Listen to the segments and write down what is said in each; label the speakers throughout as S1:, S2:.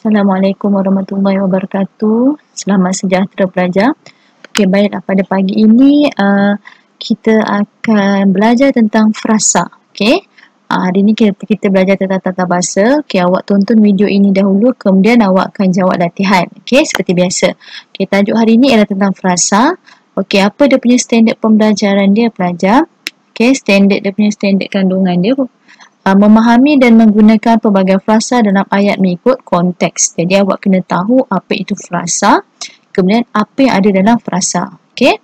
S1: Assalamualaikum warahmatullahi wabarakatuh. Selamat sejahtera pelajar. Okey, baiklah, pada pagi ini kita akan belajar tentang frasa. Okey. Hari ini kita belajar tentang tata bahasa. Okey, awak tonton video ini dahulu, kemudian awak akan jawab latihan. Okey, seperti biasa. Okey, tajuk hari ini ialah tentang frasa. Okey, apa dia punya standard pembelajaran dia, pelajar? Okey, dia punya standard kandungan dia. Memahami dan menggunakan pelbagai frasa dalam ayat mengikut konteks. Jadi awak kena tahu apa itu frasa, kemudian apa yang ada dalam frasa. Okey.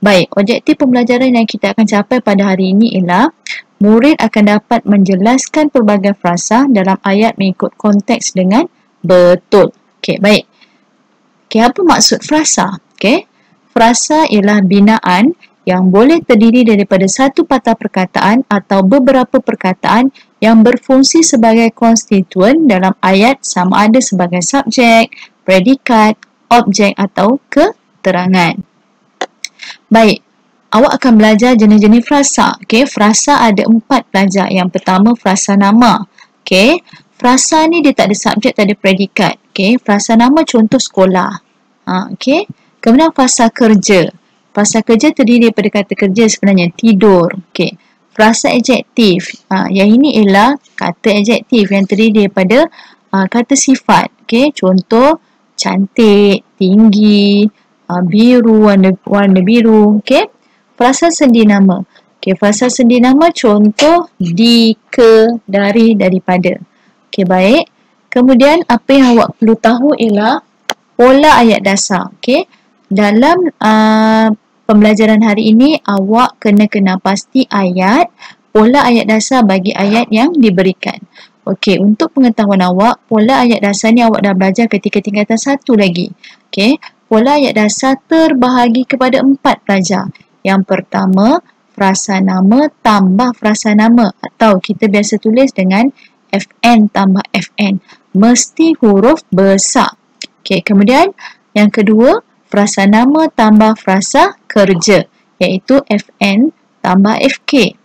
S1: Baik, objektif pembelajaran yang kita akan capai pada hari ini ialah murid akan dapat menjelaskan pelbagai frasa dalam ayat mengikut konteks dengan betul. Okey, baik. Okey, apa maksud frasa? Okey. Frasa ialah binaan yang boleh terdiri daripada satu patah perkataan atau beberapa perkataan yang berfungsi sebagai konstituen dalam ayat sama ada sebagai subjek, predikat, objek atau keterangan. Baik, awak akan belajar jenis-jenis frasa. Okey, frasa ada 4 pelajar. Yang pertama frasa nama. Okey, frasa ni dia tak ada subjek, tak ada predikat. Okey, frasa nama contoh sekolah. Okey, kemudian frasa kerja. Frasa kerja terdiri daripada kata kerja sebenarnya, tidur. Okey. Frasa adjektif. Yang ini ialah kata adjektif yang terdiri daripada kata sifat. Okey. Contoh, cantik, tinggi, biru, warna biru. Okey. Frasa sendi nama. Okey. Frasa sendi nama contoh, di, ke, dari, daripada. Okey, baik. Kemudian apa yang awak perlu tahu ialah pola ayat dasar. Okey. Dalam pembelajaran hari ini, awak kena pasti ayat, pola ayat dasar bagi ayat yang diberikan. Okey, untuk pengetahuan awak, pola ayat dasar ni awak dah belajar ketika tingkatan 1 lagi. Okey, pola ayat dasar terbahagi kepada 4 pelajar. Yang pertama, frasa nama tambah frasa nama, atau kita biasa tulis dengan FN tambah FN. Mesti huruf besar. Okey, kemudian yang kedua, frasa nama tambah frasa kerja, iaitu FN tambah FK.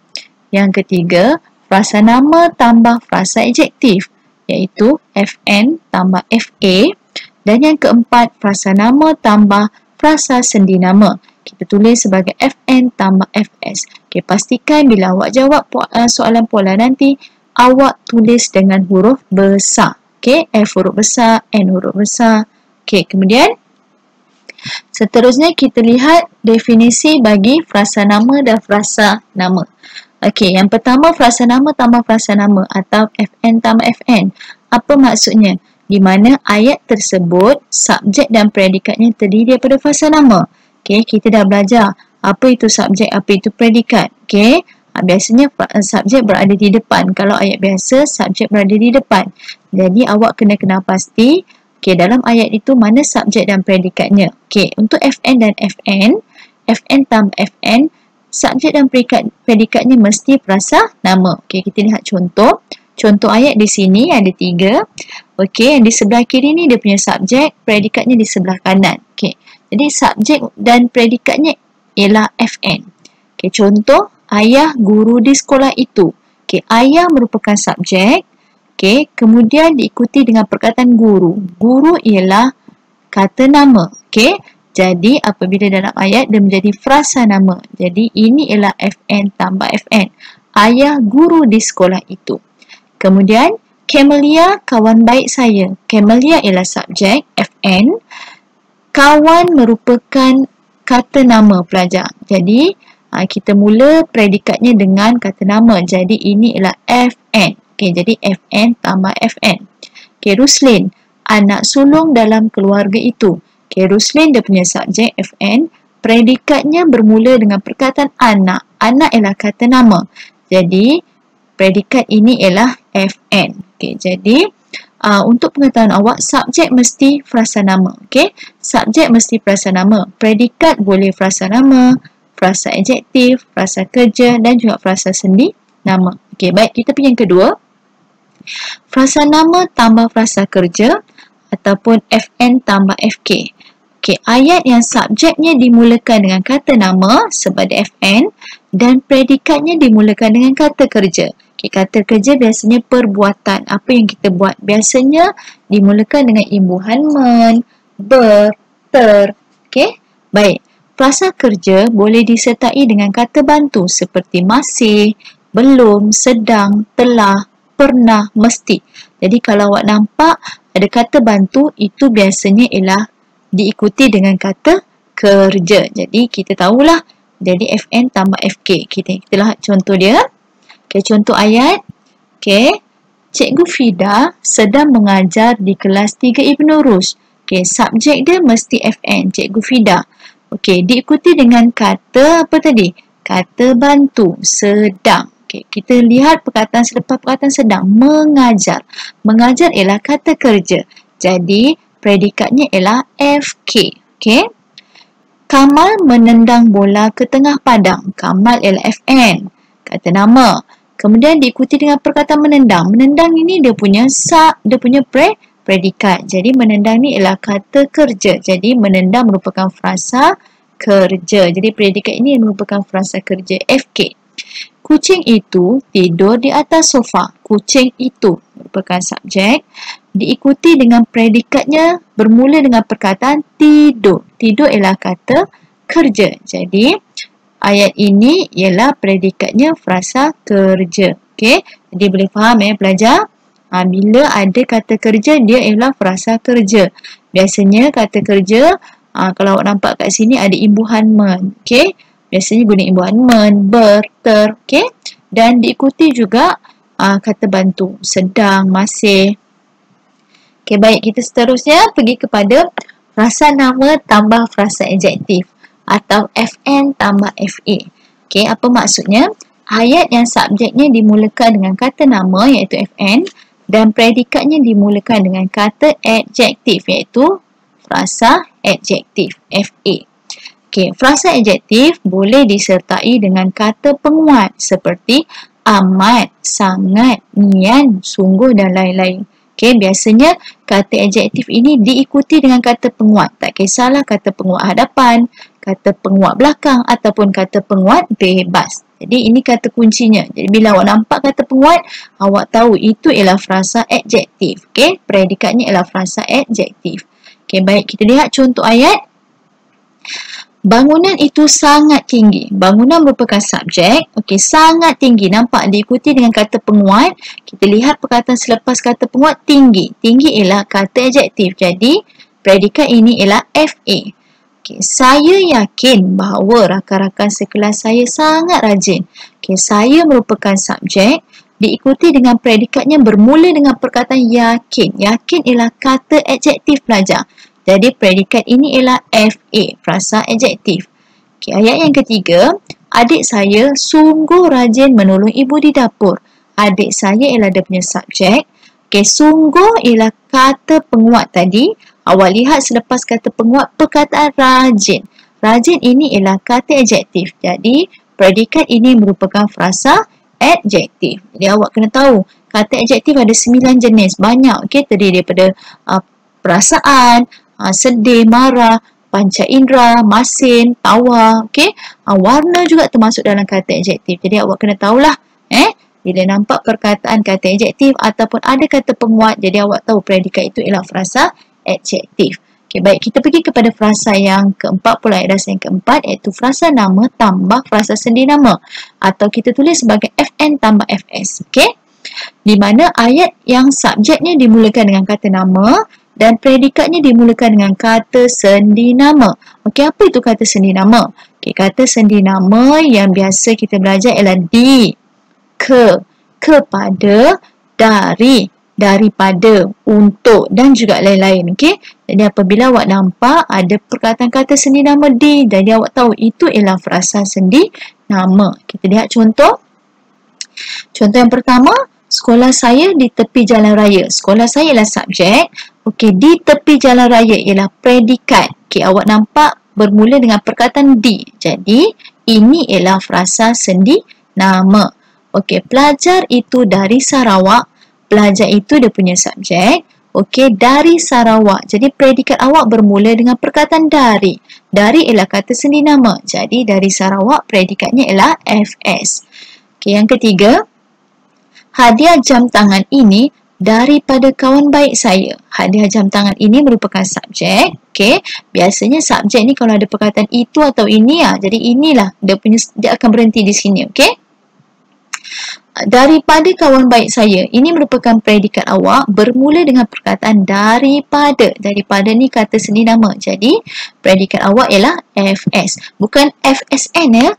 S1: Yang ketiga, frasa nama tambah frasa adjektif, iaitu FN tambah FA. Dan yang keempat, frasa nama tambah frasa sendi nama. Kita tulis sebagai FN tambah FS. Okey, pastikan bila awak jawab soalan pola nanti, awak tulis dengan huruf besar. Okey, F huruf besar, N huruf besar. Okey, kemudian seterusnya kita lihat definisi bagi frasa nama dan frasa nama. Okey, yang pertama frasa nama tambah frasa nama atau FN tambah FN. Apa maksudnya? Di mana ayat tersebut subjek dan predikatnya terdiri daripada frasa nama. Okey, kita dah belajar apa itu subjek, apa itu predikat. Okey, biasanya subjek berada di depan. Kalau ayat biasa, subjek berada di depan. Jadi awak kena pasti okey, dalam ayat itu mana subjek dan predikatnya. Okey, untuk FN dan FN, FN tambah FN, subjek dan predikatnya mesti frasa nama. Okey, kita lihat contoh. Contoh ayat di sini ada 3. Okey, yang di sebelah kiri ni dia punya subjek, predikatnya di sebelah kanan. Okey, jadi subjek dan predikatnya ialah FN. Okey, contoh, ayah guru di sekolah itu. Okey, ayah merupakan subjek. Okey, kemudian diikuti dengan perkataan guru. Guru ialah kata nama. Okey, jadi apabila dalam ayat dia menjadi frasa nama. Jadi ini ialah FN tambah FN. Ayah guru di sekolah itu. Kemudian Camelia kawan baik saya. Camelia ialah subjek FN. Kawan merupakan kata nama pelajar. Jadi kita mula predikatnya dengan kata nama. Jadi ini ialah FN. Okey, jadi FN tambah FN. Okey, Ruslin, anak sulung dalam keluarga itu. Okey, Ruslin dia punya subjek FN, predikatnya bermula dengan perkataan anak. Anak ialah kata nama. Jadi, predikat ini ialah FN. Okey, jadi untuk pengetahuan awak, subjek mesti frasa nama. Okey, subjek mesti frasa nama. Predikat boleh frasa nama, frasa adjektif, frasa kerja dan juga frasa sendi nama. Okey, baik, kita pergi yang kedua. Frasa nama tambah frasa kerja ataupun FN tambah FK. Okey, ayat yang subjeknya dimulakan dengan kata nama sebagai FN dan predikatnya dimulakan dengan kata kerja. Okay, kata kerja biasanya perbuatan. Apa yang kita buat? Biasanya dimulakan dengan imbuhan men, ber, ter. Okay? Baik. Frasa kerja boleh disertai dengan kata bantu seperti masih, belum, sedang, telah, pernah, mesti. Jadi kalau awak nampak ada kata bantu, itu biasanya ialah diikuti dengan kata kerja. Jadi kita tahulah. Jadi FN tambah FK. Kita lihat contoh dia. Okay, contoh ayat. Okay. Cikgu Fida sedang mengajar di kelas 3 Ibn Rushd. Okay, subjek dia mesti FN, Cikgu Fida. Okay, diikuti dengan kata apa tadi? Kata bantu, sedang. Okay, kita lihat perkataan selepas perkataan sedang, mengajar. Mengajar ialah kata kerja. Jadi, predikatnya ialah FK. Okay. Kamal menendang bola ke tengah padang. Kamal ialah FN, kata nama. Kemudian diikuti dengan perkataan menendang. Menendang ini dia punya predikat. Jadi menendang ni ialah kata kerja. Jadi menendang merupakan frasa kerja. Jadi predikat ini merupakan frasa kerja. FK. Kucing itu tidur di atas sofa. Kucing itu merupakan subjek. Diikuti dengan predikatnya bermula dengan perkataan tidur. Tidur ialah kata kerja. Jadi ayat ini ialah predikatnya frasa kerja. Okey, jadi boleh faham pelajar? Bila ada kata kerja, dia ialah frasa kerja. Biasanya kata kerja, kalau awak nampak kat sini ada imbuhan men. Okey, biasanya guna imbuhan men, ber, ter. Okey, dan diikuti juga kata bantu, sedang, masih. Okey, baik, kita seterusnya pergi kepada frasa nama tambah frasa adjektif atau FN tambah FA. Okey, apa maksudnya? Ayat yang subjeknya dimulakan dengan kata nama iaitu FN dan predikatnya dimulakan dengan kata adjektif iaitu frasa adjektif FA. Okey, frasa adjektif boleh disertai dengan kata penguat seperti amat, sangat, nian, sungguh dan lain-lain. Okey, biasanya kata adjektif ini diikuti dengan kata penguat. Tak kisahlah kata penguat hadapan, kata penguat belakang ataupun kata penguat bebas. Jadi ini kata kuncinya. Jadi bila awak nampak kata penguat, awak tahu itu ialah frasa adjektif. Okey, predikatnya ialah frasa adjektif. Okey, baik, kita lihat contoh ayat. Bangunan itu sangat tinggi. Bangunan merupakan subjek. Okey, sangat tinggi. Nampak diikuti dengan kata penguat. Kita lihat perkataan selepas kata penguat tinggi. Tinggi ialah kata adjektif. Jadi, predikat ini ialah FA. Okey, saya yakin bahawa rakan-rakan sekelas saya sangat rajin. Okey, saya merupakan subjek. Diikuti dengan predikatnya bermula dengan perkataan yakin. Yakin ialah kata adjektif pelajar. Jadi predikat ini ialah FA, frasa adjektif. Okay, ayat yang ketiga, adik saya sungguh rajin menolong ibu di dapur. Adik saya ialah dia punya subjek. Okay, sungguh ialah kata penguat tadi. Awak lihat selepas kata penguat perkataan rajin. Rajin ini ialah kata adjektif. Jadi predikat ini merupakan frasa adjektif. Jadi awak kena tahu kata adjektif ada 9 jenis. Banyak. Okay, terdiri daripada perasaan, sedih, marah, panca indera, masin, tawa, okey. Warna juga termasuk dalam kata adjektif. Jadi awak kena tahulah bila nampak perkataan kata adjektif ataupun ada kata penguat, jadi awak tahu predikat itu ialah frasa adjektif. Okey, baik, kita pergi kepada frasa yang keempat pula, frasa yang keempat iaitu frasa nama tambah frasa sendi nama atau kita tulis sebagai FN tambah FS. Okey. Di mana ayat yang subjeknya dimulakan dengan kata nama dan predikatnya dimulakan dengan kata sendi nama. Okey, apa itu kata sendi nama? Okey, kata sendi nama yang biasa kita belajar ialah di, ke, kepada, dari, daripada, untuk dan juga lain-lain. Okey. Jadi apabila awak nampak ada perkataan kata sendi nama di, jadi awak tahu itu ialah frasa sendi nama. Kita lihat contoh. Contoh yang pertama, sekolah saya di tepi jalan raya. Sekolah saya ialah subjek. Okey, di tepi jalan raya ialah predikat. Okey, awak nampak bermula dengan perkataan di. Jadi, ini ialah frasa sendi nama. Okey, pelajar itu dari Sarawak. Pelajar itu dia punya subjek. Okey, dari Sarawak. Jadi, predikat awak bermula dengan perkataan dari. Dari ialah kata sendi nama. Jadi, dari Sarawak, predikatnya ialah FS. Okey, yang ketiga. hadiah jam tangan ini daripada kawan baik saya. Hadiah jam tangan ini merupakan subjek. Okey, biasanya subjek ni kalau ada perkataan itu atau ini jadi inilah dia akan berhenti di sini. Okey. Daripada kawan baik saya, ini merupakan predikat awak bermula dengan perkataan daripada. Daripada ni kata sendi nama. Jadi predikat awak ialah FS, bukan FSN ya.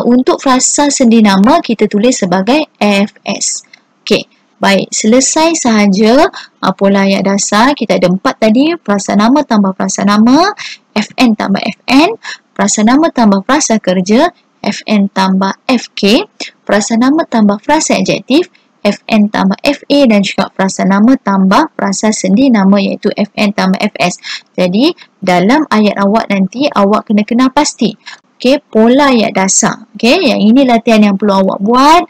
S1: Untuk frasa sendi nama kita tulis sebagai FS. Okey. Baik, selesai sahaja pola ayat dasar. Kita ada 4 tadi, frasa nama tambah frasa nama, FN tambah FN, frasa nama tambah frasa kerja, FN tambah FK, frasa nama tambah frasa adjektif, FN tambah FA dan juga frasa nama tambah frasa sendi nama iaitu FN tambah FS. Jadi, dalam ayat awak nanti awak kena kenal pasti. Okey, pola ayat dasar. Okey, yang ini latihan yang perlu awak buat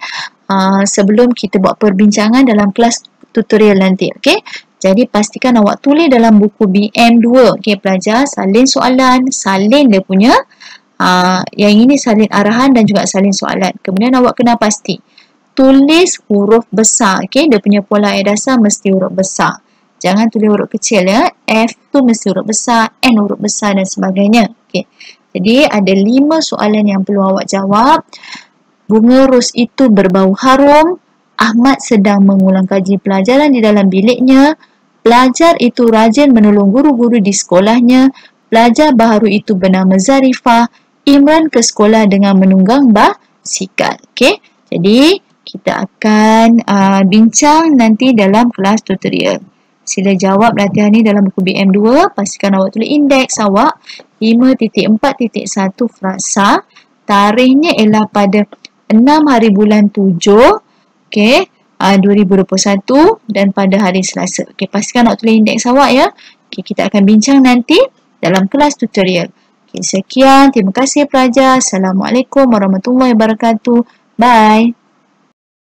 S1: sebelum kita buat perbincangan dalam kelas tutorial nanti. Okey, jadi pastikan awak tulis dalam buku BM2. Okey, pelajar salin soalan, salin dia punya yang ini salin arahan dan juga salin soalan. Kemudian awak kena pasti tulis huruf besar. Okey, dia punya pola ayat dasar mesti huruf besar. Jangan tulis huruf kecil ya. F tu mesti huruf besar, N huruf besar dan sebagainya. Okey. Jadi ada 5 soalan yang perlu awak jawab. Bunga ros itu berbau harum. Ahmad sedang mengulang kaji pelajaran di dalam biliknya. Pelajar itu rajin menolong guru-guru di sekolahnya. Pelajar baharu itu bernama Zarifah. Imran ke sekolah dengan menunggang basikal. Okey. Jadi kita akan bincang nanti dalam kelas tutorial. Sila jawab latihan ni dalam buku BM2. Pastikan awak tulis indeks awak 5.4.1 frasa. Tarikhnya ialah pada 6 hari bulan 7. Okey. 2021 dan pada hari Selasa. Okey, pastikan awak tulis indeks awak ya. Okey, kita akan bincang nanti dalam kelas tutorial. Okey, sekian. Terima kasih pelajar. Assalamualaikum warahmatullahi wabarakatuh. Bye.